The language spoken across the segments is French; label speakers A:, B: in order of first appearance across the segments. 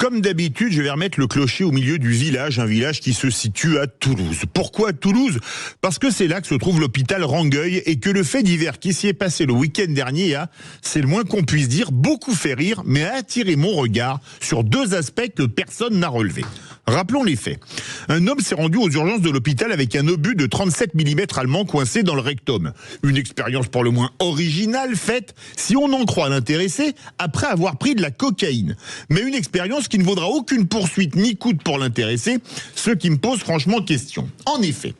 A: Comme d'habitude, je vais remettre le clocher au milieu du village, un village qui se situe à Toulouse. Pourquoi Toulouse? Parce que c'est là que se trouve l'hôpital Rangueil et que le fait divers qui s'y est passé le week-end dernier a, c'est le moins qu'on puisse dire, beaucoup fait rire, mais a attiré mon regard sur deux aspects que personne n'a relevés. Rappelons les faits. Un homme s'est rendu aux urgences de l'hôpital avec un obus de 37 mm allemand coincé dans le rectum. Une expérience pour le moins originale faite, si on en croit l'intéressé, après avoir pris de la cocaïne. Mais une expérience qui ne vaudra aucune poursuite ni coûte pour l'intéressé, ce qui me pose franchement question. En effet,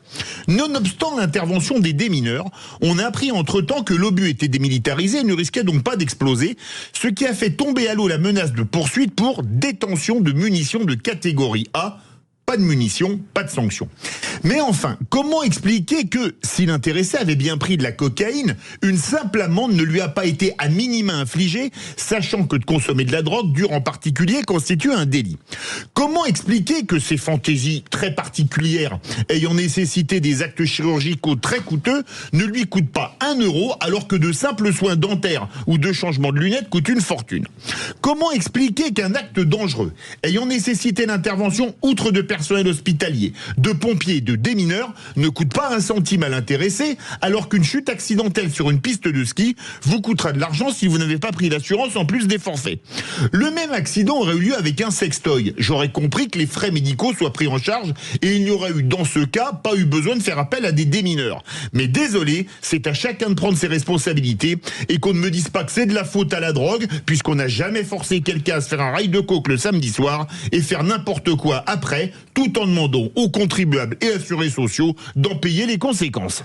A: nonobstant l'intervention des démineurs, on a appris entre-temps que l'obus était démilitarisé et ne risquait donc pas d'exploser, ce qui a fait tomber à l'eau la menace de poursuite pour détention de munitions de catégorie A. Pas de munitions, pas de sanctions. Mais enfin, comment expliquer que, si l'intéressé avait bien pris de la cocaïne, une simple amende ne lui a pas été à minima infligée, sachant que de consommer de la drogue, dure en particulier, constitue un délit? Comment expliquer que ces fantaisies très particulières, ayant nécessité des actes chirurgicaux très coûteux, ne lui coûtent pas 1 euro, alors que de simples soins dentaires ou de changement de lunettes coûtent une fortune? Comment expliquer qu'un acte dangereux, ayant nécessité l'intervention outre de personnel hospitalier, de pompiers, de démineurs, ne coûte pas 1 centime à l'intéressé, alors qu'une chute accidentelle sur une piste de ski vous coûtera de l'argent si vous n'avez pas pris l'assurance en plus des forfaits? Le même accident aurait eu lieu avec un sextoy. J'aurais compris que les frais médicaux soient pris en charge et il n'y aurait eu dans ce cas pas eu besoin de faire appel à des démineurs. Mais désolé, c'est à chacun de prendre ses responsabilités et qu'on ne me dise pas que c'est de la faute à la drogue, puisqu'on n'a jamais forcé quelqu'un à se faire un rail de coke le samedi soir et faire n'importe quoi après, tout en demandant aux contribuables et assurés sociaux d'en payer les conséquences.